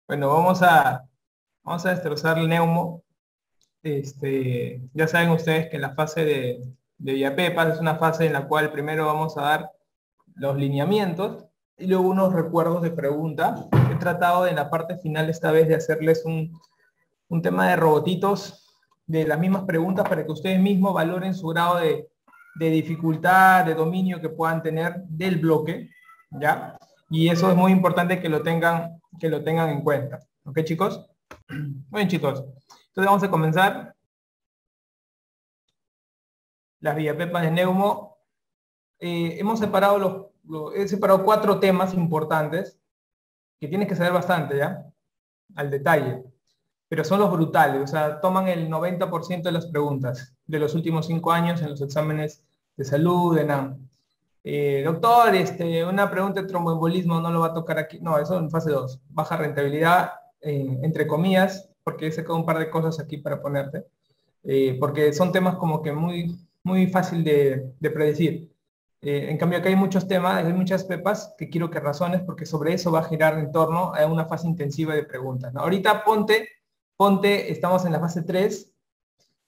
Bueno, vamos a destrozar el neumo. Ya saben ustedes que la fase de Villapepas es una fase en la cual primero vamos a dar los lineamientos y luego unos recuerdos de pregunta. He tratado en la parte final esta vez de hacerles un tema de robotitos de las mismas preguntas para que ustedes mismos valoren su grado de dificultad, de dominio que puedan tener del bloque, ¿ya? Y eso es muy importante que lo tengan en cuenta. ¿Ok, chicos? Muy bien, chicos. Entonces vamos a comenzar las villapepas de Neumo. He separado 4 temas importantes que tienes que saber bastante, ¿ya? Al detalle. Pero son los brutales, o sea, toman el 90% de las preguntas de los últimos 5 años en los exámenes de salud, de NAM. Doctor, una pregunta de tromboembolismo no lo va a tocar aquí. No, eso en fase 2. Baja rentabilidad, entre comillas, porque he sacado un par de cosas aquí para ponerte. Porque son temas como que muy, muy fácil de predecir. En cambio, acá hay muchos temas, hay muchas pepas que quiero que razones, porque sobre eso va a girar en torno a una fase intensiva de preguntas, ¿no? Ahorita ponte, estamos en la fase 3,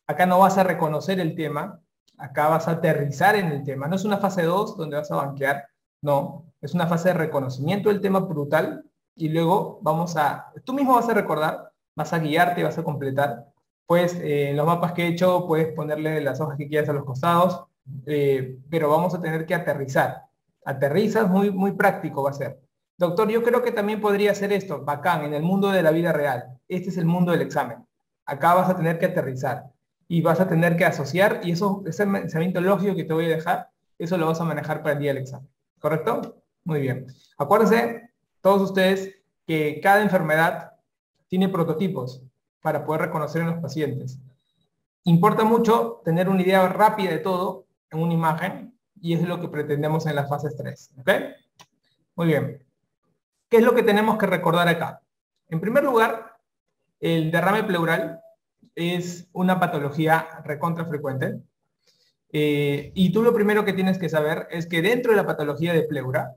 acá no vas a reconocer el tema, acá vas a aterrizar en el tema. No es una fase 2 donde vas a banquear, no, es una fase de reconocimiento del tema brutal y luego tú mismo vas a recordar, vas a guiarte, vas a completar. Pues en los mapas que he hecho puedes ponerle las hojas que quieras a los costados, pero vamos a tener que aterrizar. Aterrizas, muy, muy práctico va a ser. Doctor, yo creo que también podría ser esto, bacán, en el mundo de la vida real. Este es el mundo del examen. Acá vas a tener que aterrizar y vas a tener que asociar, y eso, ese pensamiento lógico que te voy a dejar, eso lo vas a manejar para el día del examen. ¿Correcto? Muy bien. Acuérdense, todos ustedes, que cada enfermedad tiene prototipos para poder reconocer en los pacientes. Importa mucho tener una idea rápida de todo en una imagen, y es lo que pretendemos en las fases 3. ¿Ok? Muy bien. ¿Qué es lo que tenemos que recordar acá? En primer lugar, el derrame pleural es una patología recontra frecuente. Y tú lo primero que tienes que saber es que dentro de la patología de pleura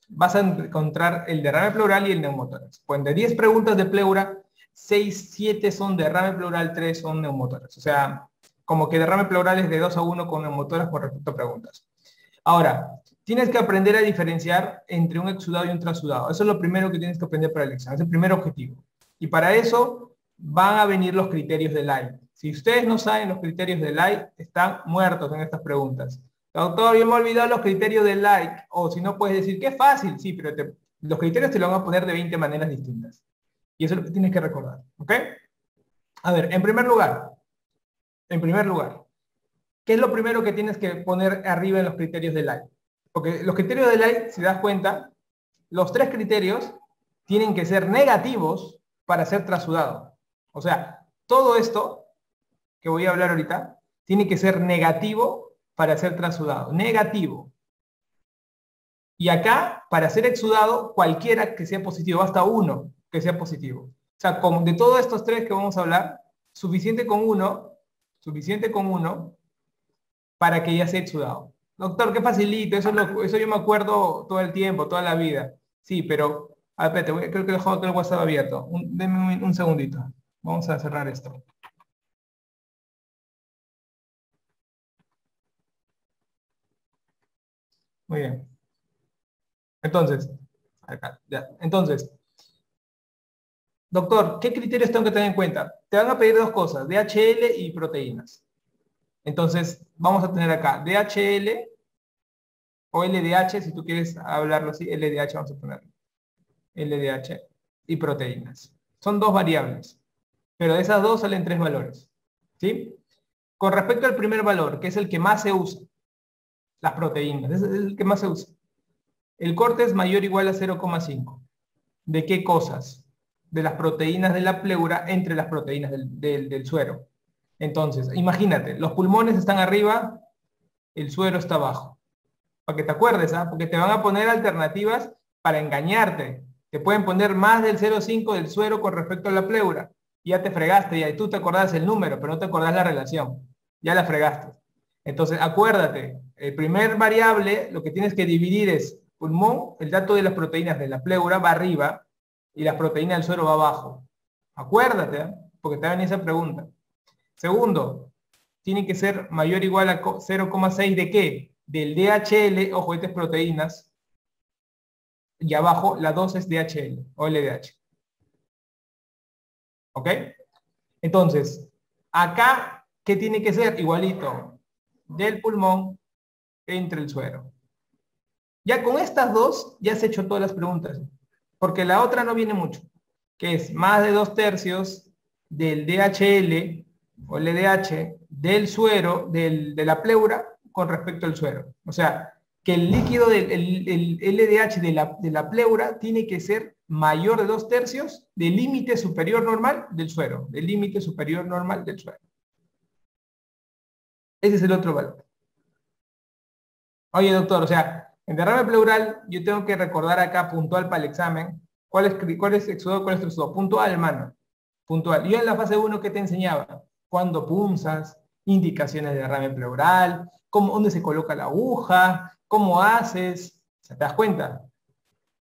vas a encontrar el derrame pleural y el neumotórax. Pues de 10 preguntas de pleura, 6, 7 son derrame pleural, 3 son neumotórax. O sea, como que derrame pleural es de 2-1 con neumotórax con respecto a preguntas. Ahora, tienes que aprender a diferenciar entre un exudado y un trasudado. Eso es lo primero que tienes que aprender para el examen, es el primer objetivo. Y para eso van a venir los criterios de Light. Si ustedes no saben los criterios de Light, están muertos en estas preguntas. Doctor, yo me he olvidado los criterios de Light. O si no, puedes decir, qué fácil. Sí, pero los criterios te lo van a poner de 20 maneras distintas. Y eso es lo que tienes que recordar. ¿Ok? A ver, en primer lugar, ¿qué es lo primero que tienes que poner arriba en los criterios de Light? Porque los criterios de Light, si das cuenta, los 3 criterios tienen que ser negativos para ser trasudado. O sea, todo esto que voy a hablar ahorita tiene que ser negativo para ser trasudado. Negativo. Y acá, para ser exudado, cualquiera que sea positivo, basta uno que sea positivo. O sea, de todos estos 3 que vamos a hablar, suficiente con uno para que ya sea exudado. Doctor, qué facilito, eso yo me acuerdo todo el tiempo, toda la vida. Sí, pero, a ver, espérate, creo que he dejado todo el WhatsApp abierto. Denme un segundito. Vamos a cerrar esto. Muy bien. Entonces, acá, ya. Entonces, doctor, ¿qué criterios tengo que tener en cuenta? Te van a pedir 2 cosas, DHL y proteínas. Entonces, vamos a tener acá DHL o LDH, si tú quieres hablarlo así, LDH vamos a poner. LDH y proteínas. Son 2 variables, pero de esas 2 salen 3 valores. ¿Sí? Con respecto al primer valor, que es el que más se usa, las proteínas, es el que más se usa. El corte es mayor o igual a 0,5. ¿De qué cosas? De las proteínas de la pleura entre las proteínas del suero. Entonces, imagínate, los pulmones están arriba, el suero está abajo. Para que te acuerdes, ¿ah? Porque te van a poner alternativas para engañarte. Te pueden poner más del 0,5 del suero con respecto a la pleura. Ya te fregaste, y tú te acordás el número, pero no te acordás la relación. Ya la fregaste. Entonces, acuérdate, el primer variable, lo que tienes que dividir es pulmón, el dato de las proteínas de la pleura va arriba, y la proteína del suero va abajo. Acuérdate, ¿eh? Porque te van esa pregunta. Segundo, tiene que ser mayor o igual a 0,6 ¿de qué? Del DHL, ojo, estas proteínas, y abajo la 2 es DHL o LDH. ¿Ok? Entonces, acá, ¿qué tiene que ser? Igualito del pulmón entre el suero. Ya con estas dos, ya has hecho todas las preguntas. Porque la otra no viene mucho, que es más de 2/3 del DHL o LDH del suero, de la pleura con respecto al suero. O sea, que el líquido del el LDH de la pleura tiene que ser mayor de 2/3 del límite superior normal del suero, del límite superior normal del suero. Ese es el otro valor. Oye, doctor, o sea, en derrame pleural yo tengo que recordar acá puntual para el examen cuál es exudado, cuál es exudado. Puntual, hermano. Puntual. Yo en la fase 1, ¿qué te enseñaba? Cuándo punzas, indicaciones de derrame pleural, dónde se coloca la aguja, cómo haces. ¿Te das cuenta?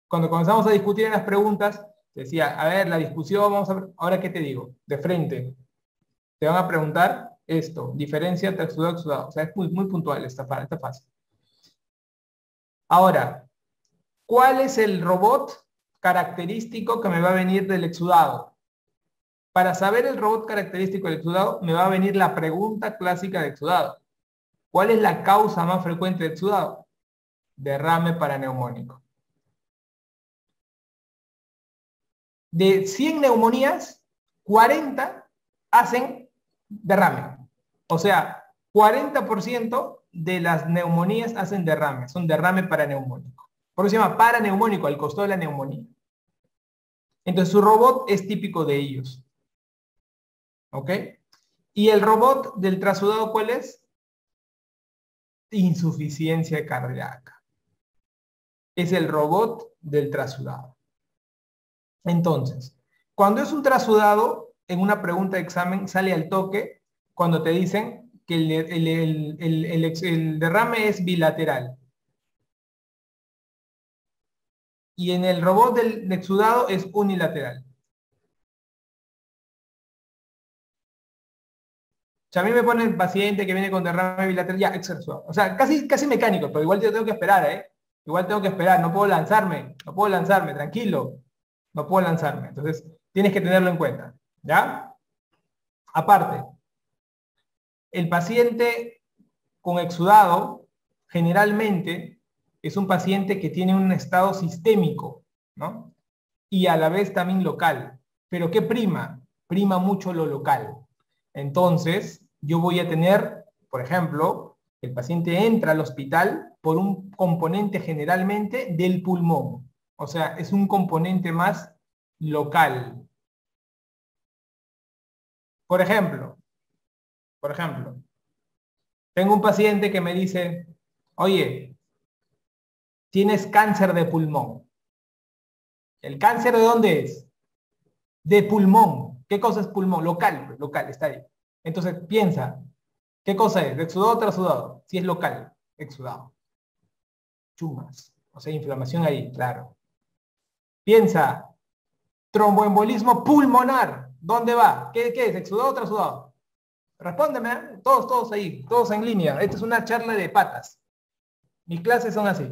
Cuando comenzamos a discutir en las preguntas, decía, a ver, la discusión, vamos a ver, ahora qué te digo, de frente. Te van a preguntar esto, diferencia entre exudado y exudado. O sea, es muy puntual esta fase. Ahora, ¿cuál es el robot característico que me va a venir del exudado? Para saber el robot característico del exudado, me va a venir la pregunta clásica de exudado. ¿Cuál es la causa más frecuente de exudado? Derrame paraneumónico. De 100 neumonías, 40 hacen derrame. O sea, 40% de las neumonías hacen derrame, son derrame paraneumónico. Por eso se llama paraneumónico, al costado de la neumonía. Entonces su robot es típico de ellos. ¿Ok? ¿Y el robot del trasudado cuál es? Insuficiencia cardíaca. Es el robot del trasudado. Entonces, cuando es un trasudado, en una pregunta de examen sale al toque cuando te dicen que el derrame es bilateral. Y en el robot del exudado es unilateral. O sea, a mí me pone el paciente que viene con derrame bilateral, ya, exudado. O sea, casi mecánico, pero igual yo tengo que esperar, ¿eh? Igual tengo que esperar, no puedo lanzarme, tranquilo. No puedo lanzarme. Entonces, tienes que tenerlo en cuenta, ¿ya? Aparte, el paciente con exudado generalmente es un paciente que tiene un estado sistémico, ¿no? Y a la vez también local. ¿Pero qué prima? Prima mucho lo local. Entonces, yo voy a tener, por ejemplo, el paciente entra al hospital por un componente generalmente del pulmón. O sea, es un componente más local. Por ejemplo, tengo un paciente que me dice, oye, tienes cáncer de pulmón. ¿El cáncer de dónde es? De pulmón. ¿Qué cosa es pulmón? Local, está ahí. Entonces piensa, ¿qué cosa es? ¿De exudado o trasudado? Si es local, exudado. Chumas. O sea, inflamación ahí, claro. Piensa, tromboembolismo pulmonar. ¿Dónde va? ¿Qué es? ¿Exudado o trasudado? Respóndeme, ¿eh? Todos ahí, todos en línea. Esta es una charla de patas. Mis clases son así.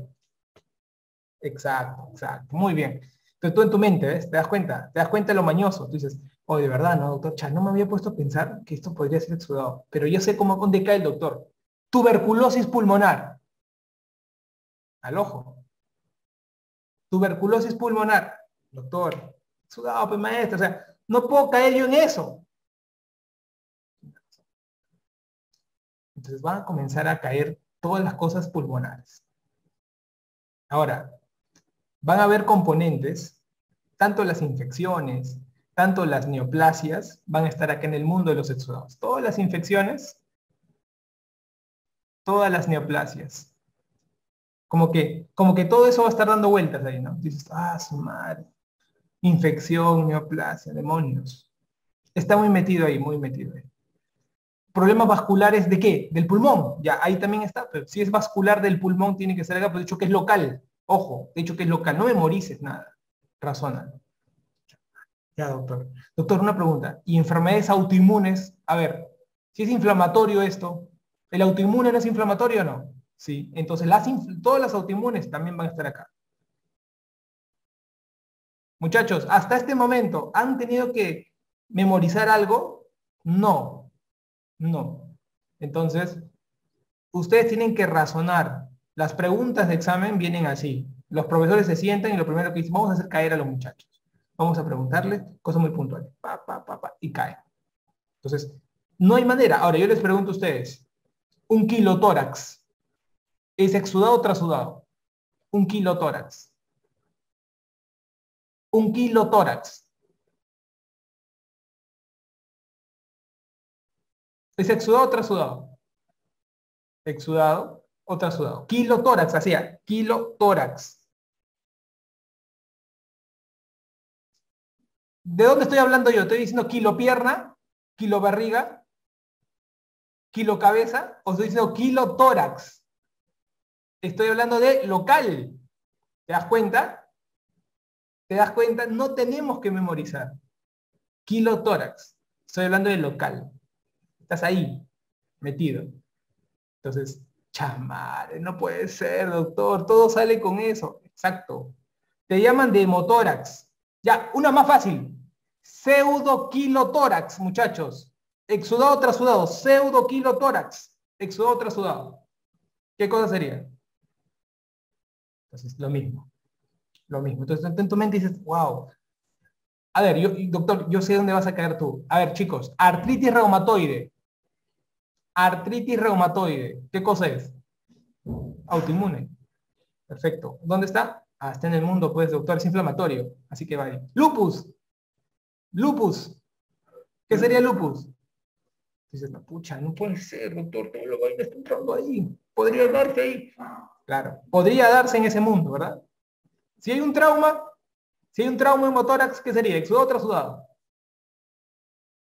Exacto. Muy bien. Entonces tú en tu mente, ¿ves? Te das cuenta de lo mañoso. Tú dices, oh, de verdad, no, doctor Chan, no me había puesto a pensar que esto podría ser exudado. Pero yo sé dónde cae el doctor. Tuberculosis pulmonar. Al ojo. Tuberculosis pulmonar. Doctor, exudado, pues maestro. O sea, no puedo caer yo en eso. Entonces van a comenzar a caer todas las cosas pulmonares. Ahora, van a haber componentes, tanto las infecciones, tanto las neoplasias, van a estar acá en el mundo de los exudados. Todas las infecciones, todas las neoplasias. Como que todo eso va a estar dando vueltas ahí, ¿no? Dices, su madre. Infección, neoplasia, demonios. Está muy metido ahí, muy metido ahí. ¿Problemas vasculares de qué? Del pulmón. Ya, ahí también está. Pero si es vascular del pulmón, tiene que ser acá, pero he dicho que es local. Ojo, he dicho que es local. No memorices nada. Razona. Ya, doctor. Doctor, una pregunta. ¿Y enfermedades autoinmunes? A ver, si es inflamatorio esto, ¿el autoinmune no es inflamatorio o no? Sí. Entonces, todas las autoinmunes también van a estar acá. Muchachos, hasta este momento, ¿han tenido que memorizar algo? No, no. Entonces, ustedes tienen que razonar. Las preguntas de examen vienen así. Los profesores se sientan y lo primero que dicen, vamos a hacer caer a los muchachos. Vamos a preguntarles cosas muy puntuales. Pa, pa, pa, pa, y caen. Entonces, no hay manera. Ahora, yo les pregunto a ustedes, un kilotórax, ¿es exudado o trasudado? Un kilotórax. Un kilotórax. ¿Es exudado o trasudado? Exudado o trasudado. Kilotórax, hacía. Kilotórax. ¿De dónde estoy hablando yo? ¿Estoy diciendo kilo pierna, kilo barriga, kilo cabeza? ¿O estoy diciendo kilotórax? Estoy hablando de local. ¿Te das cuenta? ¿Te das cuenta? No tenemos que memorizar. Kilotórax. Estoy hablando de local. Estás ahí, metido. Entonces, chamare, no puede ser, doctor. Todo sale con eso. Exacto. Te llaman de hemotórax. Ya, una más fácil. Pseudoquilotórax, muchachos. Exudado trasudado. Pseudoquilotórax. Exudado trasudado. ¿Qué cosa sería? Entonces, lo mismo. Lo mismo. Entonces, en tu mente dices, wow. A ver, doctor, yo sé dónde vas a caer tú. A ver, chicos, artritis reumatoide. Artritis reumatoide. ¿Qué cosa es? Autoinmune. Perfecto. ¿Dónde está? Ah, está en el mundo, pues, doctor, es inflamatorio. Así que vale. Lupus. Lupus. ¿Qué sería lupus? Dices, no, pucha, no puede ser, doctor, todo lo que está entrando ahí. Podría darse ahí. Claro, podría darse en ese mundo, ¿verdad? Si hay un trauma, si hay un trauma en motórax, ¿qué sería? ¿Exudado o trasudado?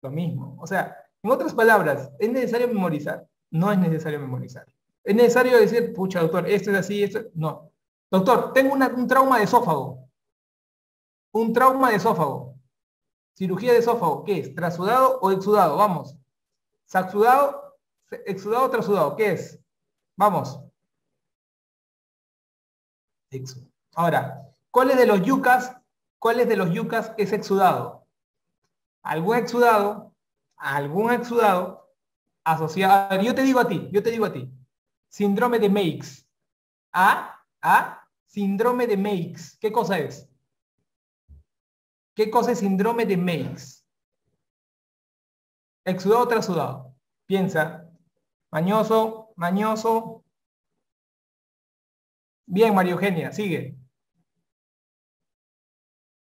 Lo mismo. O sea, en otras palabras, ¿es necesario memorizar? No es necesario memorizar. ¿Es necesario decir, pucha, doctor, esto es así, esto? No. Doctor, tengo un trauma de esófago. Un trauma de esófago. Cirugía de esófago. ¿Qué es? ¿Trasudado o exudado? Vamos. ¿Saxudado, exudado o trasudado? ¿Qué es? Vamos. Exo. Ahora, cuáles de los yucas es exudado? Algún exudado, algún exudado asociado. A ver, yo te digo a ti. Síndrome de Meigs. Síndrome de Meigs. ¿Qué cosa es? ¿Qué cosa es síndrome de Meigs? ¿Exudado o trasudado? Piensa. Mañoso, mañoso. Bien, María Eugenia, sigue.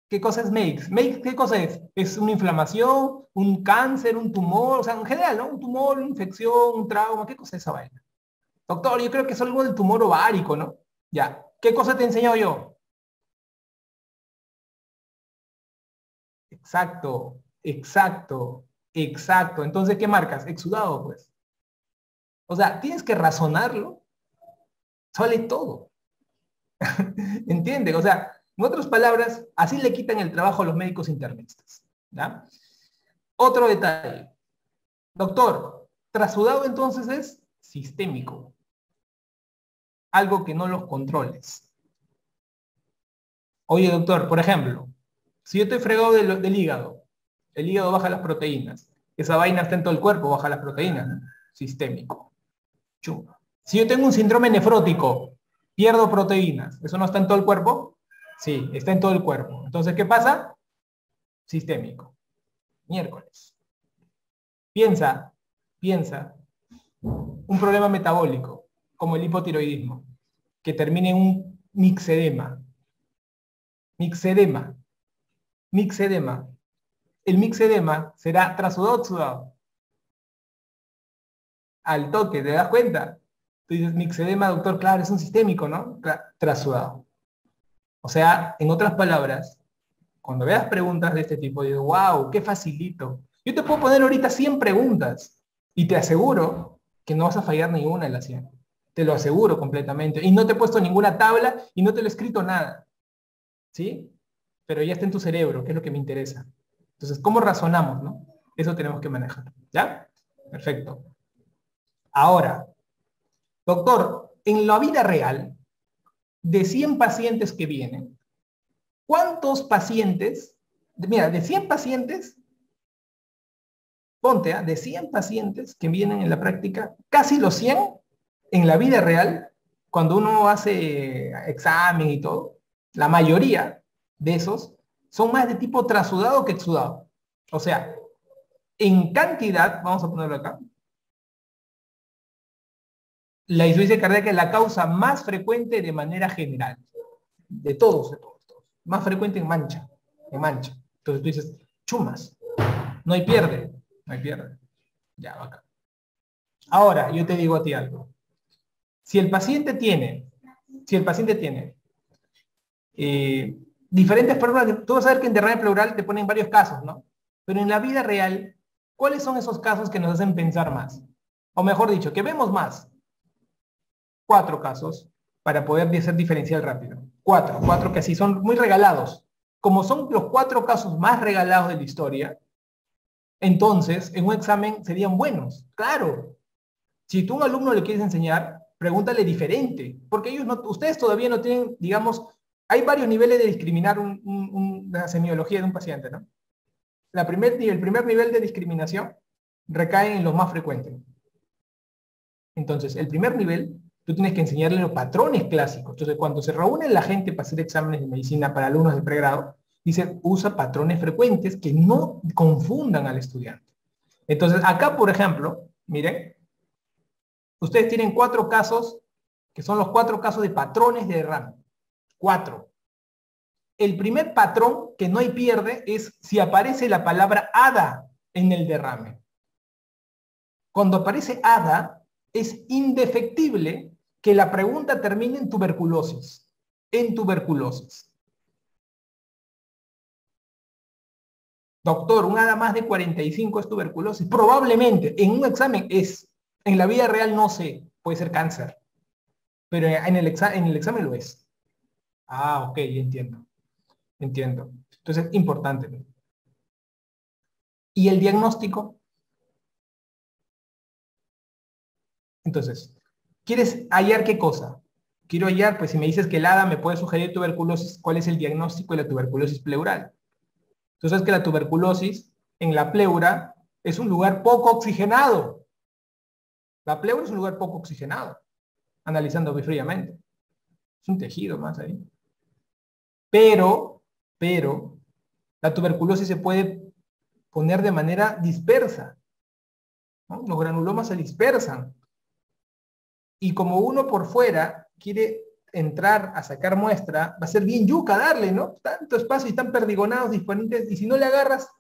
¿Qué cosa es Meigs? ¿Meigs qué cosa es? ¿Es una inflamación, un cáncer, un tumor? O sea, en general, ¿no? Un tumor, una infección, un trauma. ¿Qué cosa es esa vaina? Doctor, yo creo que es algo del tumor ovárico, ¿no? Ya. ¿Qué cosa te he enseñado yo? Exacto, exacto, exacto. Entonces, ¿qué marcas? Exudado, pues. O sea, tienes que razonarlo. Sale todo. ¿Entiendes? O sea, en otras palabras, así le quitan el trabajo a los médicos internistas. ¿Ya? Otro detalle. Doctor, trasudado entonces es sistémico. Algo que no los controles. Oye, doctor, por ejemplo, si yo estoy fregado del hígado, el hígado baja las proteínas. Esa vaina está en todo el cuerpo, baja las proteínas, ¿no? Sistémico. Chunga. Si yo tengo un síndrome nefrótico, pierdo proteínas. ¿Eso no está en todo el cuerpo? Sí, está en todo el cuerpo. Entonces, ¿qué pasa? Sistémico. Miércoles. Piensa, piensa, un problema metabólico, como el hipotiroidismo, que termine en un mixedema. Mixedema. Mixedema. El mixedema será trasudado o exudado. Al toque, ¿te das cuenta? Tú dices, mixedema, doctor, claro, es un sistémico, ¿no? Trasudado. O sea, en otras palabras, cuando veas preguntas de este tipo, digo, wow, qué facilito. Yo te puedo poner ahorita 100 preguntas y te aseguro que no vas a fallar ninguna de las 100. Te lo aseguro completamente. Y no te he puesto ninguna tabla y no te lo he escrito nada. ¿Sí? Pero ya está en tu cerebro, que es lo que me interesa. Entonces, ¿cómo razonamos, no? Eso tenemos que manejar, ¿ya? Perfecto. Ahora, doctor, en la vida real, de 100 pacientes que vienen, ¿cuántos pacientes, mira, de 100 pacientes, ponte, de 100 pacientes que vienen en la práctica, casi los 100 en la vida real, cuando uno hace examen y todo, la mayoría de esos son más de tipo trasudado que exudado. O sea, en cantidad, vamos a ponerlo acá, la insuficiencia cardíaca es la causa más frecuente de manera general. De todos. Más frecuente en mancha. Entonces tú dices, chumas. No hay pierde. Ya, acá. Ahora, yo te digo a ti algo. Si el paciente tiene diferentes problemas, tú vas a ver que en derrame pleural te ponen varios casos, ¿no? Pero en la vida real, ¿cuáles son esos casos que nos hacen pensar más? O mejor dicho, que vemos más. 4 casos para poder hacer diferencial rápido. 4 que así son muy regalados. Como son los 4 casos más regalados de la historia, entonces en un examen serían buenos. Claro, si tú a un alumno le quieres enseñar, pregúntale diferente, porque ustedes todavía no tienen, digamos, hay varios niveles de discriminar una semiología de un paciente, ¿no? El primer nivel de discriminación recae en los más frecuentes. Entonces, el primer nivel, tú tienes que enseñarle los patrones clásicos. Entonces, cuando se reúnen la gente para hacer exámenes de medicina para alumnos de pregrado, dice, usa patrones frecuentes que no confundan al estudiante. Entonces, acá, por ejemplo, miren, ustedes tienen 4 casos, que son los 4 casos de patrones de derrame. 4. El primer patrón que no hay pierde es si aparece la palabra hada en el derrame. Cuando aparece hada, es indefectible que la pregunta termine en tuberculosis. En tuberculosis. Doctor, un hada más de 45 es tuberculosis. Probablemente, en un examen es. En la vida real no sé, puede ser cáncer. Pero en el examen lo es. Ah, ok, entiendo. Entonces, importante. ¿Y el diagnóstico? Entonces, ¿quieres hallar qué cosa? Quiero hallar, pues si me dices que el hada me puede sugerir tuberculosis, ¿cuál es el diagnóstico de la tuberculosis pleural? Tú sabes que la tuberculosis en la pleura es un lugar poco oxigenado. La pleura es un lugar poco oxigenado, analizando muy fríamente. Es un tejido más ahí. Pero, la tuberculosis se puede poner de manera dispersa, ¿no? Los granulomas se dispersan. Y como uno por fuera quiere entrar a sacar muestra, va a ser bien yuca darle, ¿no? Tanto espacio y están perdigonados, disponibles, y si no le agarras,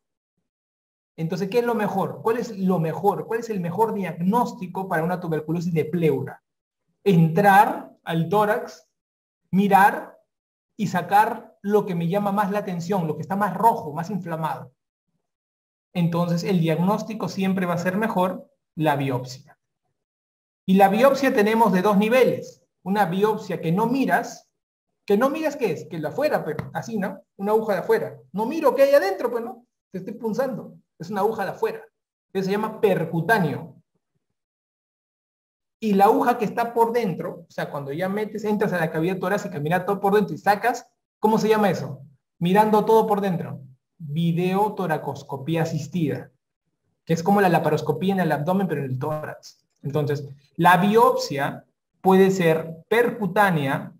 entonces, ¿qué es lo mejor? ¿Cuál es lo mejor? ¿Cuál es el mejor diagnóstico para una tuberculosis de pleura? Entrar al tórax, mirar y sacar lo que me llama más la atención, lo que está más rojo, más inflamado. Entonces, el diagnóstico siempre va a ser mejor la biopsia. Y la biopsia tenemos de 2 niveles. Una biopsia que no miras ¿qué es? Que la afuera, pero así, ¿no? Una aguja de afuera. No miro qué hay adentro, pues, ¿no? Te estoy punzando. Es una aguja de afuera. Eso se llama percutáneo. Y la aguja que está por dentro, o sea, cuando ya entras a la cavidad torácica, miras todo por dentro y sacas, ¿cómo se llama eso? Mirando todo por dentro. Videotoracoscopía asistida, que es como la laparoscopía en el abdomen, pero en el tórax. Entonces, la biopsia puede ser percutánea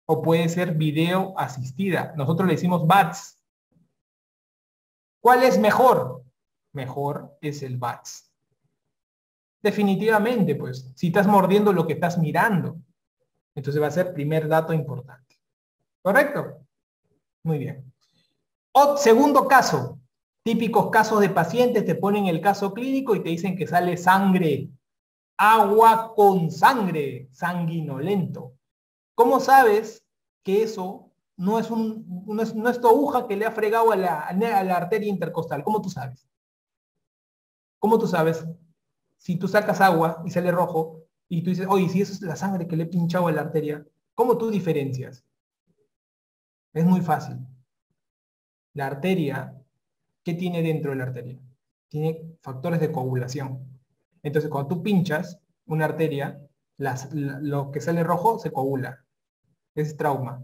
o puede ser video asistida. Nosotros le decimos VATS. ¿Cuál es mejor? Mejor es el VATS. Definitivamente, pues, si estás mordiendo lo que estás mirando, entonces va a ser primer dato importante. ¿Correcto? Muy bien. Segundo caso. Típicos casos de pacientes, te ponen el caso clínico y te dicen que sale sangre. Agua con sangre, sanguinolento. ¿Cómo sabes que eso no es tu aguja que le ha fregado a la arteria intercostal? ¿Cómo tú sabes? ¿Cómo tú sabes? Si tú sacas agua y sale rojo y tú dices, oye, si eso es la sangre que le he pinchado a la arteria, ¿cómo tú diferencias? Es muy fácil. La arteria, ¿qué tiene dentro de la arteria? Tiene factores de coagulación. Entonces, cuando tú pinchas una arteria, lo que sale rojo se coagula. Es trauma.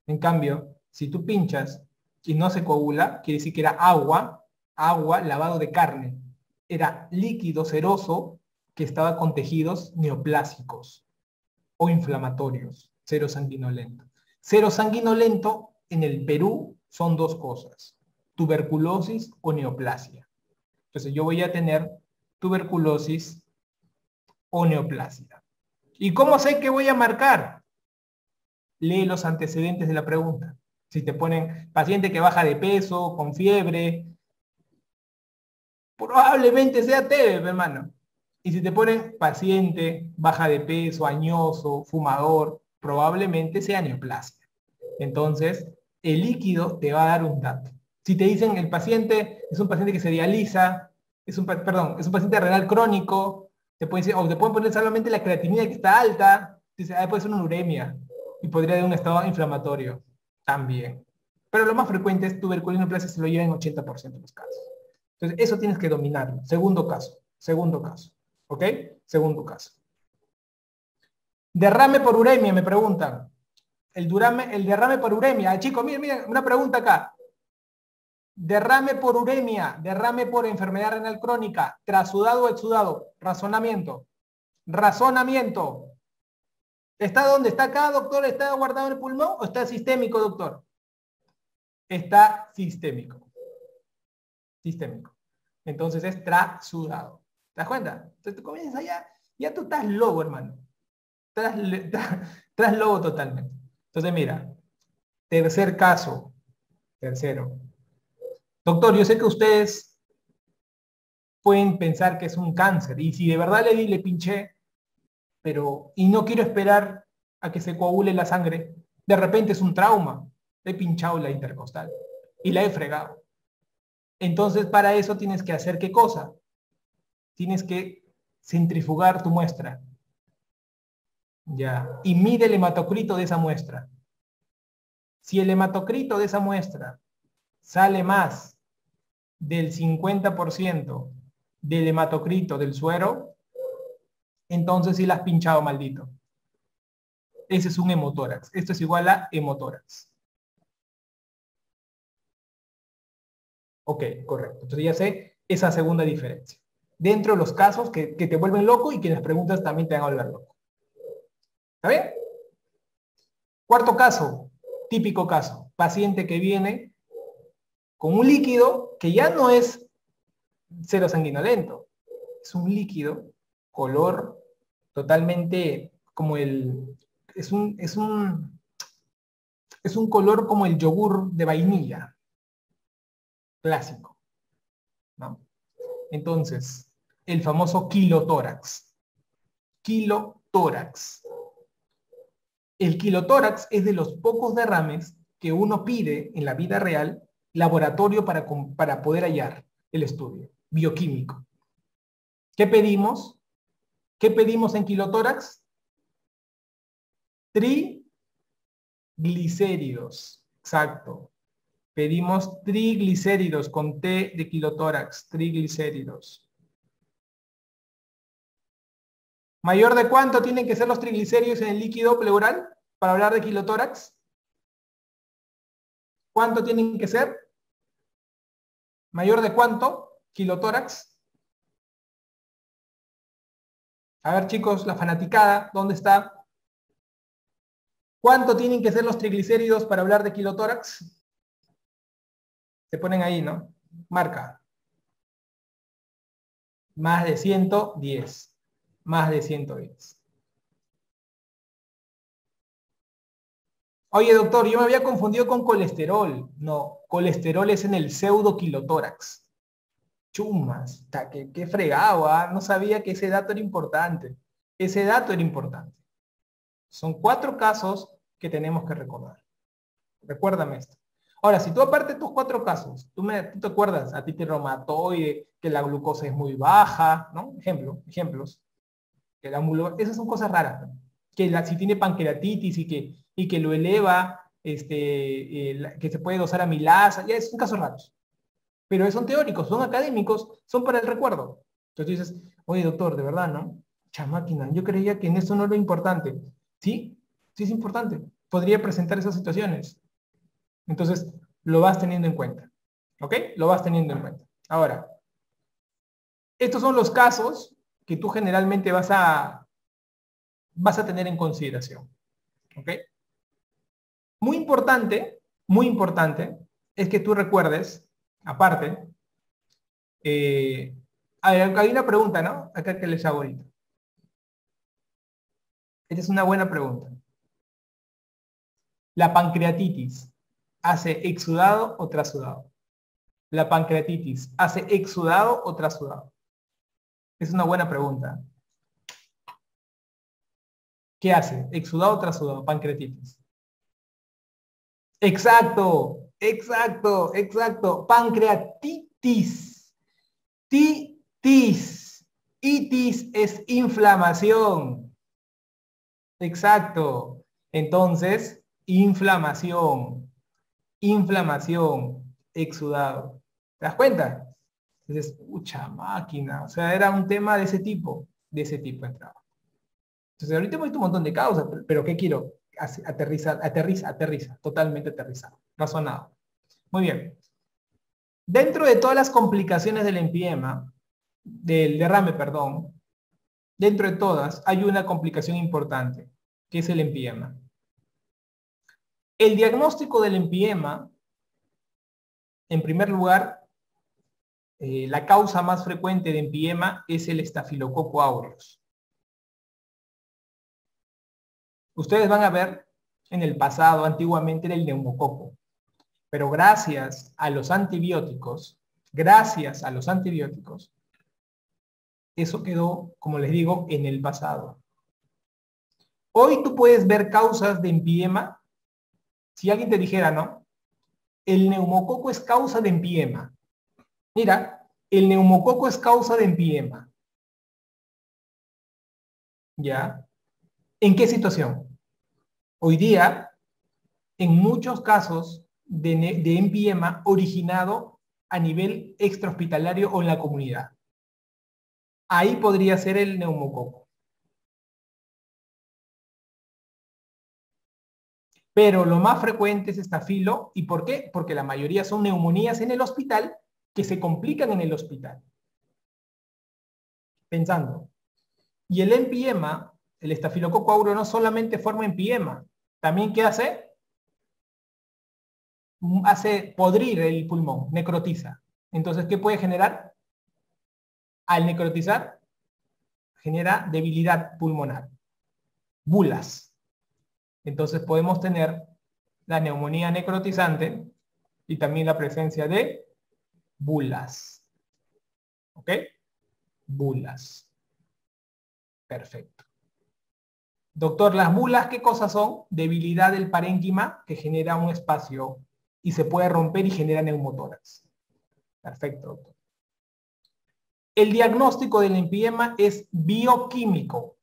En cambio, si tú pinchas y no se coagula, quiere decir que era agua lavado de carne. Era líquido seroso que estaba con tejidos neoplásicos o inflamatorios. Cero sanguinolento. Cero sanguinolento en el Perú son dos cosas: tuberculosis o neoplasia. Entonces yo voy a tener tuberculosis o neoplasia. ¿Y cómo sé que voy a marcar? Lee los antecedentes de la pregunta. Si te ponen paciente que baja de peso, con fiebre, probablemente sea TB, hermano. Y si te ponen paciente, baja de peso, añoso, fumador, probablemente sea neoplasia. Entonces, el líquido te va a dar un dato. Si te dicen el paciente es un paciente que se dializa, es un paciente renal crónico, te pueden decir, o te pueden poner solamente la creatinina que está alta, dice, puede ser una uremia y podría dar un estado inflamatorio también. Pero lo más frecuente es tuberculosis neoplasia, se lo lleva en 80% de los casos. Entonces, eso tienes que dominarlo. Segundo caso. ¿Ok? Segundo caso. Derrame por uremia, me preguntan. El derrame por uremia. Chicos, miren, una pregunta acá. Derrame por uremia, derrame por enfermedad renal crónica, trasudado o exudado. Razonamiento. ¿Está dónde? ¿Está acá, doctor? ¿Está guardado en el pulmón o está sistémico, doctor? Está sistémico. Entonces es trasudado. ¿Te das cuenta? Entonces tú comienzas allá, ya tú estás lobo, hermano. Estás lobo totalmente. Entonces mira, tercero. Doctor, yo sé que ustedes pueden pensar que es un cáncer, y si de verdad le pinché, y no quiero esperar a que se coagule la sangre, de repente es un trauma. He pinchado la intercostal y la he fregado. Entonces, para eso tienes que hacer ¿qué cosa? Tienes que centrifugar tu muestra. Ya. Y mide el hematocrito de esa muestra. Si el hematocrito de esa muestra sale más del 50% del hematocrito del suero, entonces sí la has pinchado, maldito. Ese es un hemotórax. Esto es igual a hemotórax. Ok, correcto. Entonces ya sé esa segunda diferencia. Dentro de los casos que te vuelven loco y que las preguntas también te van a volver loco. ¿Está bien? Cuarto caso, típico caso. Paciente que viene con un líquido que ya no es cero sanguinolento. Es un líquido, color totalmente como es un color como el yogur de vainilla, clásico, ¿no? Entonces, el famoso quilotórax. El quilotórax es de los pocos derrames que uno pide en la vida real laboratorio para poder hallar el estudio bioquímico. ¿Qué pedimos? ¿Qué pedimos en quilotórax? Triglicéridos. Exacto. Pedimos triglicéridos con T de quilotórax. Triglicéridos. ¿Mayor de cuánto tienen que ser los triglicéridos en el líquido pleural para hablar de quilotórax? ¿Cuánto tienen que ser? ¿Mayor de cuánto? Kilotórax. A ver, chicos, la fanaticada, ¿dónde está? ¿Cuánto tienen que ser los triglicéridos para hablar de kilotórax? Se ponen ahí, ¿no? Marca. Más de 110. Más de 110. Oye, doctor, yo me había confundido con colesterol. No, colesterol es en el pseudoquilotórax. Chumas, qué fregado, ¿ah? No sabía que ese dato era importante. Ese dato era importante. Son 4 casos que tenemos que recordar. Recuérdame esto. Ahora, si tú aparte de tus 4 casos, tú te acuerdas, a ti te reumatoide, que la glucosa es muy baja, ¿no? Ejemplos. Esas son cosas raras, ¿no? Si tiene pancreatitis y que lo eleva que se puede dosar amilasa, ya son casos raros. Pero son teóricos, son académicos, son para el recuerdo. Entonces dices, oye doctor, de verdad, ¿no? Máquina, yo creía que en esto no era importante. Sí, sí es importante. Podría presentar esas situaciones. Entonces, lo vas teniendo en cuenta. ¿Ok? Lo vas teniendo en cuenta. Ahora, estos son los casos que tú generalmente vas a tener en consideración. ¿Ok? Muy importante, es que tú recuerdes, aparte, hay una pregunta, ¿no? Acá que les hago ahorita. Esta es una buena pregunta. ¿La pancreatitis hace exudado o trasudado? ¿La pancreatitis hace exudado o trasudado? Es una buena pregunta. ¿Qué hace? ¿Exudado o trasudado? Pancreatitis. Exacto, exacto, exacto. Pancreatitis. Titis. Itis es inflamación. Exacto. Entonces, inflamación, exudado. ¿Te das cuenta? Entonces, mucha máquina. O sea, era un tema de ese tipo entraba. Entonces, ahorita hemos visto un montón de causas, pero ¿qué quiero? Aterriza, totalmente aterrizado, razonado. Muy bien. Dentro de todas las complicaciones del empiema, del derrame, perdón, dentro de todas hay una complicación importante, que es el empiema. El diagnóstico del empiema, en primer lugar, la causa más frecuente de empiema es el estafilococo aureus. Ustedes van a ver en el pasado, antiguamente era el neumococo, pero gracias a los antibióticos, eso quedó, como les digo, en el pasado. Hoy tú puedes ver causas de empiema. Si alguien te dijera, ¿no? El neumococo es causa de empiema. Mira, el neumococo es causa de empiema. ¿Ya? ¿En qué situación? Hoy día, en muchos casos de empiema originado a nivel extrahospitalario o en la comunidad. Ahí podría ser el neumococo. Pero lo más frecuente es estafilo. ¿Y por qué? Porque la mayoría son neumonías en el hospital que se complican en el hospital. Pensando. Y el empiema, el estafilococo aureus, no solamente forma empiema. También, ¿qué hace? Hace podrir el pulmón, necrotiza. Entonces, ¿qué puede generar? Al necrotizar, genera debilidad pulmonar, bulas. Entonces podemos tener la neumonía necrotizante y también la presencia de bulas. ¿Ok? Bulas. Perfecto. Doctor, ¿las bulas qué cosas son? Debilidad del parénquima que genera un espacio y se puede romper y genera neumotórax. Perfecto, doctor. El diagnóstico del empiema es bioquímico.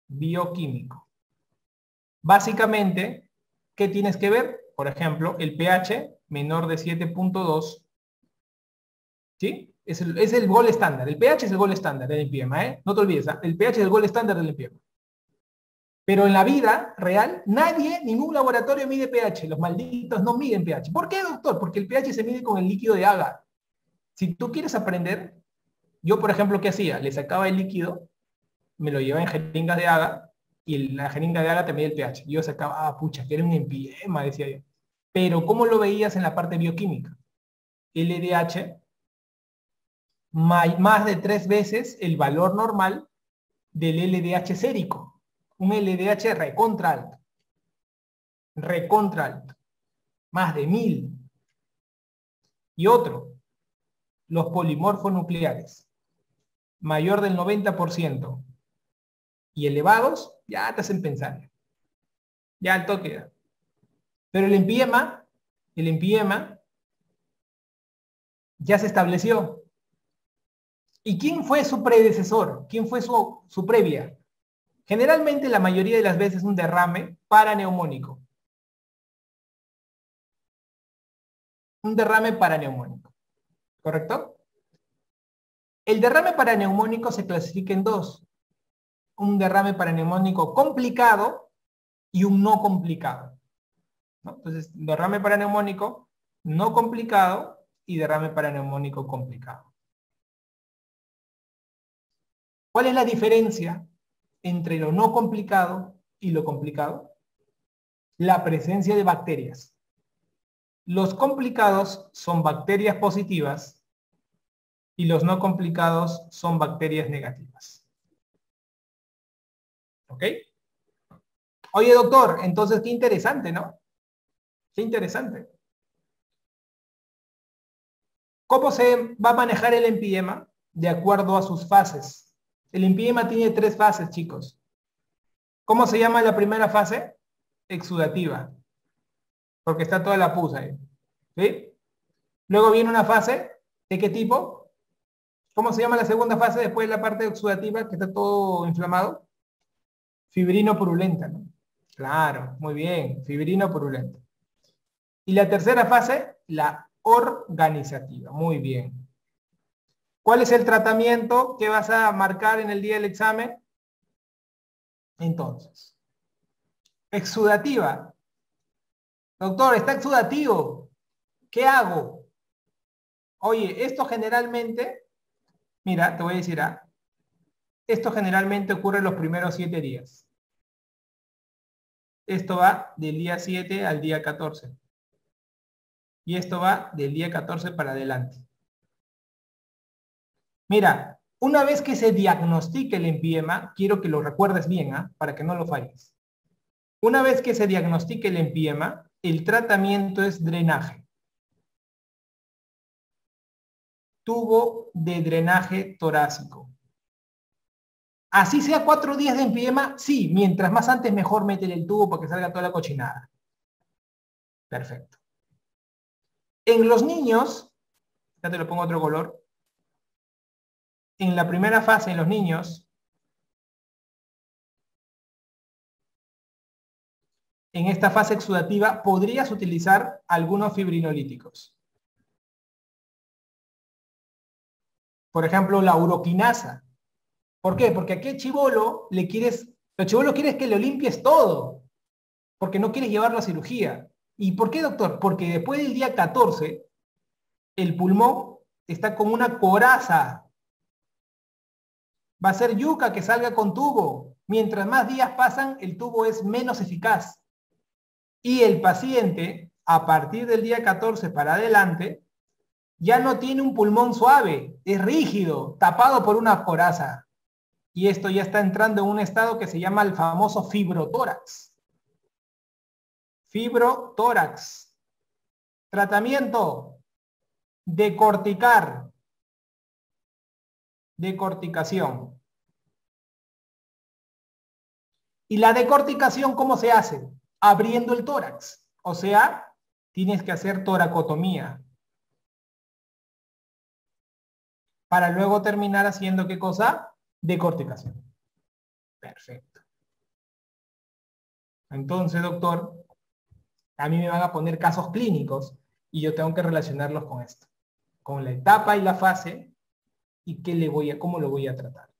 Bioquímico. Básicamente, ¿qué tienes que ver? Por ejemplo, el pH menor de 7.2. ¿Sí? Es el gol estándar. El pH es el gol estándar del empiema, ¿eh? No te olvides, ¿eh? El pH es el gol estándar del empiema. Pero en la vida real, nadie, ningún laboratorio mide pH. Los malditos no miden pH. ¿Por qué, doctor? Porque el pH se mide con el líquido de agar. Si tú quieres aprender, yo, por ejemplo, ¿qué hacía? Le sacaba el líquido, me lo llevaba en jeringas de agar, y la jeringa de agar te medía el pH. Yo sacaba, pucha, que era un empiema, decía yo. Pero ¿cómo lo veías en la parte bioquímica? LDH, más de 3 veces el valor normal del LDH sérico. Un LDH recontra alto. Recontra alto. Más de 1000. Y otro, los polimorfos nucleares. Mayor del 90%. Y elevados, ya te hacen pensar. Ya al toque. Pero el empiema ya se estableció. ¿Y quién fue su predecesor? ¿Quién fue su previa? Generalmente, la mayoría de las veces, un derrame paraneumónico. un derrame paraneumónico, ¿correcto? El derrame paraneumónico se clasifica en dos. Un derrame paraneumónico complicado y un no complicado, ¿no? Entonces, derrame paraneumónico no complicado y derrame paraneumónico complicado. ¿Cuál es la diferencia entre lo no complicado y lo complicado? La presencia de bacterias. Los complicados son bacterias positivas y los no complicados son bacterias negativas. ¿Ok? Oye, doctor, entonces qué interesante, ¿no? Qué interesante. ¿Cómo se va a manejar el empiema? De acuerdo a sus fases. El empiema tiene 3 fases, chicos. ¿Cómo se llama la primera fase? Exudativa. Porque está toda la pus ahí. ¿Sí? Luego viene una fase, ¿de qué tipo? ¿Cómo se llama la segunda fase después de la parte exudativa que está todo inflamado? Fibrino purulenta, ¿no? Claro, muy bien, fibrino purulenta. Y la tercera fase, la organizativa. Muy bien. ¿Cuál es el tratamiento que vas a marcar en el día del examen? Entonces, exudativa. Doctor, está exudativo. ¿Qué hago? Oye, esto generalmente, mira, te voy a decir, esto generalmente ocurre los primeros 7 días. Esto va del día 7 al día 14. Y esto va del día 14 para adelante. Mira, una vez que se diagnostique el empiema, quiero que lo recuerdes bien, para que no lo falles. Una vez que se diagnostique el empiema, el tratamiento es drenaje. Tubo de drenaje torácico. Así sea 4 días de empiema, sí, mientras más antes mejor métele el tubo para que salga toda la cochinada. Perfecto. En los niños, ya te lo pongo otro color, en la primera fase en los niños, en esta fase exudativa, podrías utilizar algunos fibrinolíticos. Por ejemplo, la uroquinasa. ¿Por qué? Porque aquí al chibolo le quieres, el chibolo quieres que lo limpies todo, porque no quieres llevarlo a cirugía. ¿Y por qué, doctor? Porque después del día 14, el pulmón está como una coraza. Va a ser yuca que salga con tubo. Mientras más días pasan, el tubo es menos eficaz. Y el paciente, a partir del día 14 para adelante, ya no tiene un pulmón suave, es rígido, tapado por una coraza. Y esto ya está entrando en un estado que se llama el famoso fibrotórax. Fibrotórax. Tratamiento: decorticar. Decorticación. ¿Y la decorticación cómo se hace? Abriendo el tórax. O sea, tienes que hacer toracotomía. Para luego terminar haciendo, ¿qué cosa? Decorticación. Perfecto. Entonces, doctor, a mí me van a poner casos clínicos y yo tengo que relacionarlos con esto, con la etapa y la fase y cómo lo voy a tratar.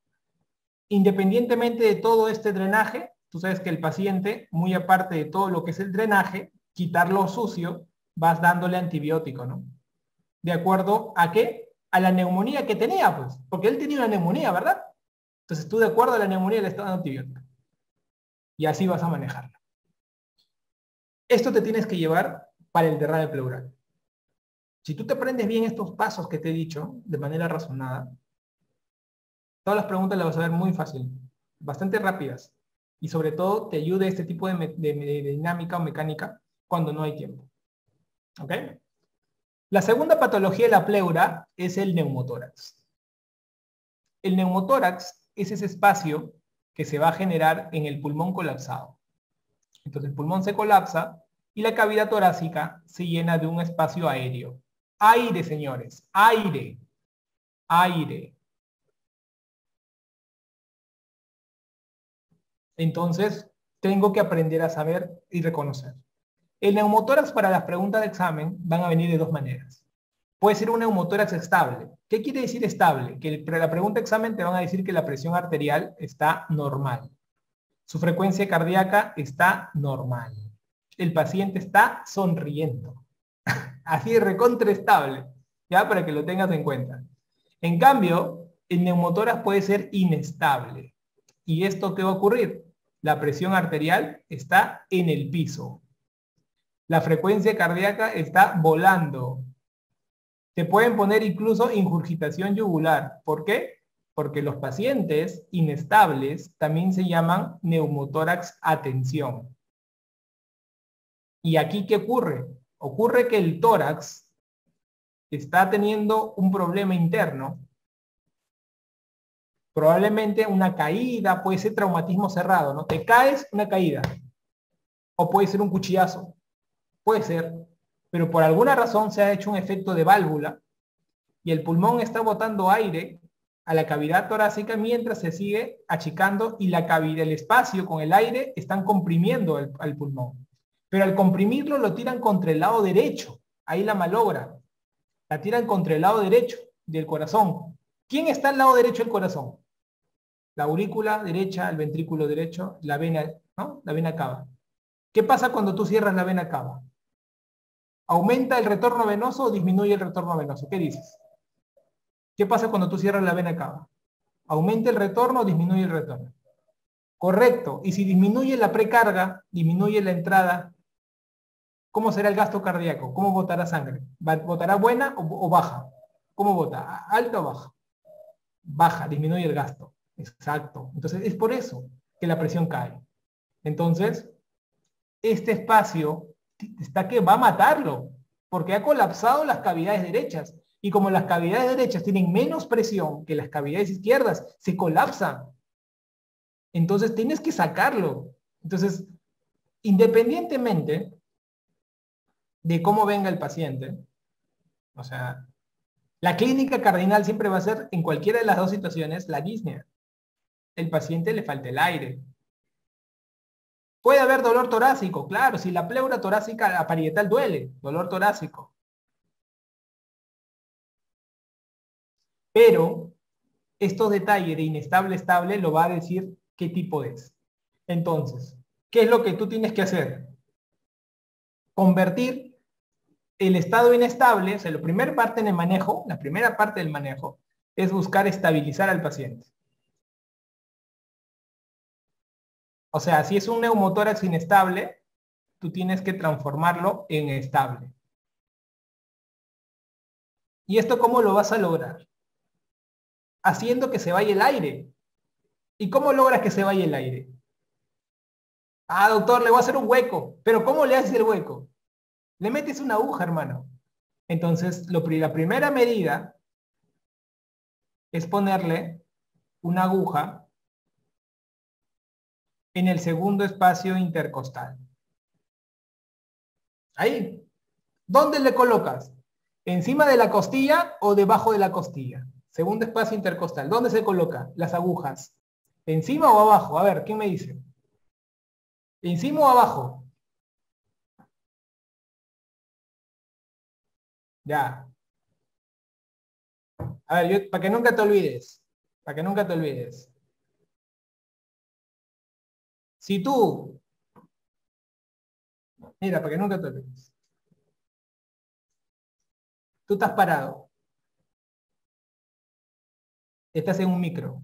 Independientemente de todo este drenaje, tú sabes que el paciente, muy aparte de todo lo que es el drenaje, quitarlo sucio, vas dándole antibiótico, ¿no? ¿De acuerdo a qué? A la neumonía que tenía, pues, porque él tenía una neumonía, ¿verdad? Entonces tú de acuerdo a la neumonía le estás dando antibiótico. Y así vas a manejarlo. Esto te tienes que llevar para el derrame pleural. Si tú te aprendes bien estos pasos que te he dicho, de manera razonada, todas las preguntas las vas a ver muy fácil, bastante rápidas. Y sobre todo te ayude este tipo de dinámica o mecánica cuando no hay tiempo. ¿Ok? La segunda patología de la pleura es el neumotórax. El neumotórax es ese espacio que se va a generar en el pulmón colapsado. Entonces el pulmón se colapsa y la cavidad torácica se llena de un espacio aéreo. Aire, señores, aire, aire. Entonces tengo que aprender a saber y reconocer. El neumotórax para las preguntas de examen van a venir de dos maneras. Puede ser un neumotórax estable. ¿Qué quiere decir estable? Que para la pregunta de examen te van a decir que la presión arterial está normal. Su frecuencia cardíaca está normal. El paciente está sonriendo. Así de recontraestable, ya para que lo tengas en cuenta. En cambio, el neumotórax puede ser inestable. ¿Y esto qué va a ocurrir? La presión arterial está en el piso. La frecuencia cardíaca está volando. Te pueden poner incluso ingurgitación yugular. ¿Por qué? Porque los pacientes inestables también se llaman neumotórax a tensión. ¿Y aquí qué ocurre? Ocurre que el tórax está teniendo un problema interno. Probablemente una caída, puede ser traumatismo cerrado, ¿no? Te caes, una caída. O puede ser un cuchillazo. Puede ser. Pero por alguna razón se ha hecho un efecto de válvula y el pulmón está botando aire a la cavidad torácica mientras se sigue achicando y la cavidad, el espacio con el aire están comprimiendo al pulmón. Pero al comprimirlo lo tiran contra el lado derecho. Ahí la malogra. La tiran contra el lado derecho del corazón. ¿Quién está al lado derecho del corazón? La aurícula derecha, el ventrículo derecho, la vena, ¿no? La vena cava. ¿Qué pasa cuando tú cierras la vena cava? ¿Aumenta el retorno venoso o disminuye el retorno venoso? ¿Qué dices? ¿Qué pasa cuando tú cierras la vena cava? ¿Aumenta el retorno o disminuye el retorno? Correcto. Y si disminuye la precarga, disminuye la entrada, ¿cómo será el gasto cardíaco? ¿Cómo botará sangre? ¿Botará buena o baja? ¿Cómo bota? ¿Alta o baja? Baja, disminuye el gasto. Exacto. Entonces es por eso que la presión cae. Entonces, este espacio está que va a matarlo, porque ha colapsado las cavidades derechas. Y como las cavidades derechas tienen menos presión que las cavidades izquierdas, se colapsan. Entonces tienes que sacarlo. Entonces, independientemente de cómo venga el paciente, o sea, la clínica cardinal siempre va a ser, en cualquiera de las dos situaciones, la disnea. El paciente le falta el aire. Puede haber dolor torácico, claro, si la pleura torácica parietal duele, dolor torácico. Pero estos detalles de inestable, estable, lo va a decir qué tipo es. Entonces, ¿qué es lo que tú tienes que hacer? Convertir el estado inestable, o sea, la primera parte en el manejo, la primera parte del manejo, es buscar estabilizar al paciente. O sea, si es un neumotórax inestable, tú tienes que transformarlo en estable. ¿Y esto cómo lo vas a lograr? Haciendo que se vaya el aire. ¿Y cómo logras que se vaya el aire? Ah, doctor, le voy a hacer un hueco. ¿Pero cómo le haces el hueco? Le metes una aguja, hermano. Entonces, la primera medida es ponerle una aguja en el segundo espacio intercostal. Ahí. ¿Dónde le colocas? ¿Encima de la costilla o debajo de la costilla? Segundo espacio intercostal. ¿Dónde se coloca las agujas? ¿Encima o abajo? A ver, ¿quién me dice? ¿Encima o abajo? Ya. A ver, para que nunca te olvides. Para que nunca te olvides. Si tú, mira, para que nunca te olvides. Tú estás parado. Estás en un micro.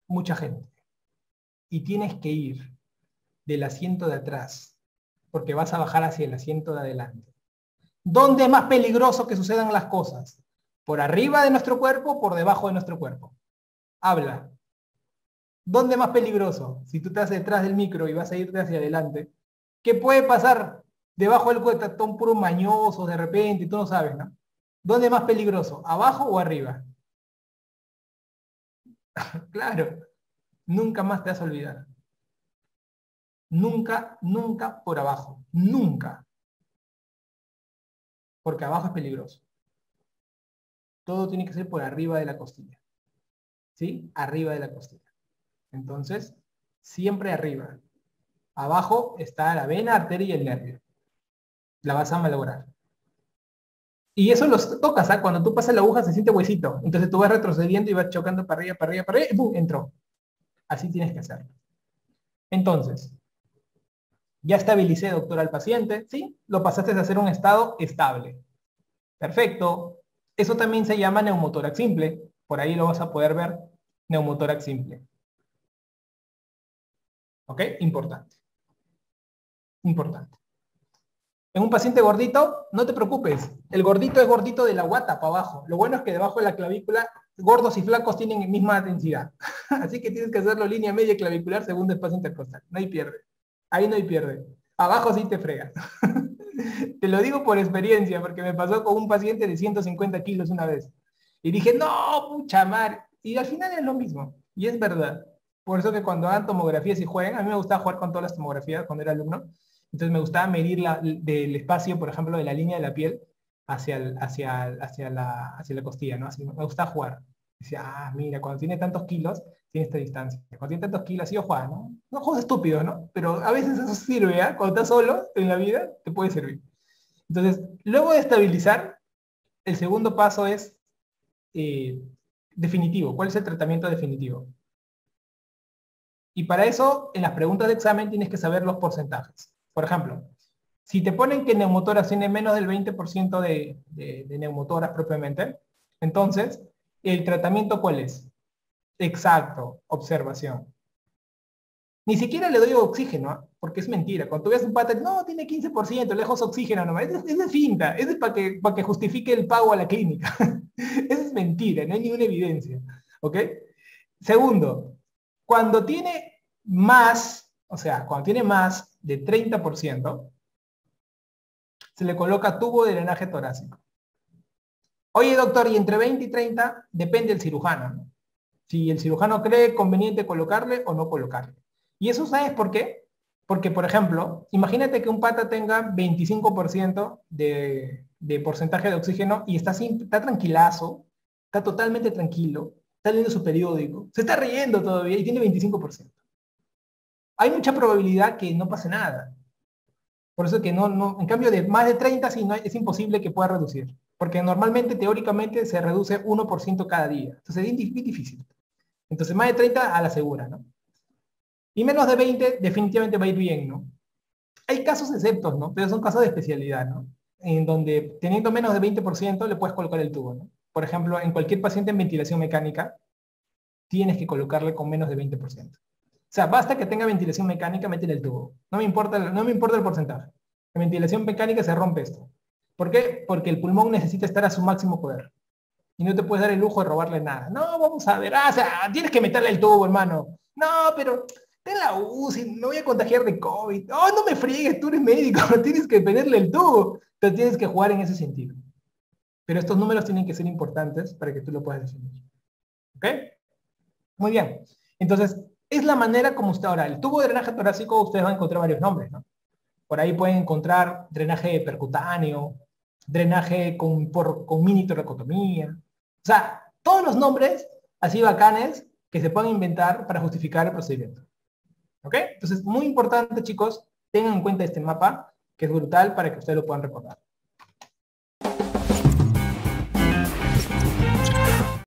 Mucha gente. Y tienes que ir del asiento de atrás, porque vas a bajar hacia el asiento de adelante. ¿Dónde es más peligroso que sucedan las cosas? ¿Por arriba de nuestro cuerpo o por debajo de nuestro cuerpo? Habla. ¿Dónde es más peligroso? Si tú estás detrás del micro y vas a irte hacia adelante, ¿qué puede pasar? Debajo del cuerpo están puros mañosos de repente, tú no sabes, ¿no? ¿Dónde es más peligroso? ¿Abajo o arriba? Claro, nunca más te vas a olvidar. Nunca, nunca por abajo. Nunca. Porque abajo es peligroso. Todo tiene que ser por arriba de la costilla. ¿Sí? Arriba de la costilla. Entonces, siempre arriba. Abajo está la vena, arteria y el nervio. La vas a malograr. Y eso los tocas, ¿ah? Cuando tú pasas la aguja se siente huesito. Entonces tú vas retrocediendo y vas chocando para arriba, para arriba, para arriba, y ¡pum! Entró. Así tienes que hacerlo. Entonces, ya estabilicé, doctor, al paciente, ¿sí? Lo pasaste a hacer un estado estable. Perfecto. Eso también se llama neumotórax simple. Por ahí lo vas a poder ver. Neumotórax simple. ¿Ok? Importante. Importante. En un paciente gordito, no te preocupes. El gordito es gordito de la guata para abajo. Lo bueno es que debajo de la clavícula, gordos y flacos tienen misma densidad. Así que tienes que hacerlo línea media clavicular segundo espacio intercostal. No hay pierde. Ahí no hay pierde. Abajo sí te fregas. Te lo digo por experiencia, porque me pasó con un paciente de 150 kilos una vez. Y dije, no, pucha madre. Y al final es lo mismo. Y es verdad. Por eso que cuando hagan tomografías y jueguen, a mí me gustaba jugar con todas las tomografías cuando era alumno. Entonces me gustaba medir del espacio, por ejemplo, de la línea de la piel hacia la costilla, ¿no? Así, me gustaba jugar. Decía, ah, mira, cuando tiene tantos kilos, tiene esta distancia. Cuando tiene tantos kilos, así yo juego, ¿no? No juegos estúpidos, ¿no? Pero a veces eso sirve, ¿eh? Cuando estás solo en la vida, te puede servir. Entonces, luego de estabilizar, el segundo paso es definitivo. ¿Cuál es el tratamiento definitivo? Y para eso, en las preguntas de examen tienes que saber los porcentajes. Por ejemplo, si te ponen que neumotórax tiene menos del 20% de neumotórax propiamente, entonces, ¿el tratamiento cuál es? Exacto, observación. Ni siquiera le doy oxígeno, ¿eh? Porque es mentira. Cuando tú ves un pata, no, tiene 15%, lejos oxígeno nomás. Es de finta, es para que justifique el pago a la clínica. Eso es mentira, no hay ninguna evidencia. ¿Ok? Segundo, cuando tiene más, o sea, cuando tiene más de 30%, se le coloca tubo de drenaje torácico. Oye, doctor, y entre 20 y 30 depende del cirujano, ¿no? Si el cirujano cree conveniente colocarle o no colocarle. ¿Y eso sabes por qué? Porque, por ejemplo, imagínate que un pata tenga 25% de porcentaje de oxígeno y está tranquilazo, está totalmente tranquilo, está leyendo su periódico, se está riendo todavía y tiene 25%. Hay mucha probabilidad que no pase nada. Por eso que en cambio de más de 30 sí, no, es imposible que pueda reducir. Porque normalmente, teóricamente, se reduce 1% cada día. Entonces es difícil. Entonces más de 30 a la segura, ¿no? Y menos de 20 definitivamente va a ir bien, ¿no? Hay casos exceptos, ¿no? Pero son casos de especialidad, ¿no? En donde teniendo menos de 20% le puedes colocar el tubo, ¿no? Por ejemplo, en cualquier paciente en ventilación mecánica, tienes que colocarle con menos de 20%. O sea, basta que tenga ventilación mecánica, métele el tubo. No me importa el porcentaje. En ventilación mecánica se rompe esto. ¿Por qué? Porque el pulmón necesita estar a su máximo poder. Y no te puedes dar el lujo de robarle nada. No, vamos a ver. O sea, tienes que meterle el tubo, hermano. No, pero ten la UCI, me voy a contagiar de COVID. Oh, no me friegues, tú eres médico, tienes que ponerle el tubo. Entonces tienes que jugar en ese sentido. Pero estos números tienen que ser importantes para que tú lo puedas definir. ¿Ok? Muy bien. Entonces, es la manera como usted ahora, el tubo de drenaje torácico, ustedes van a encontrar varios nombres, ¿no? Por ahí pueden encontrar drenaje percutáneo, drenaje con mini toracotomía. O sea, todos los nombres así bacanes que se pueden inventar para justificar el procedimiento. ¿Ok? Entonces, muy importante, chicos, tengan en cuenta este mapa, que es brutal para que ustedes lo puedan recordar.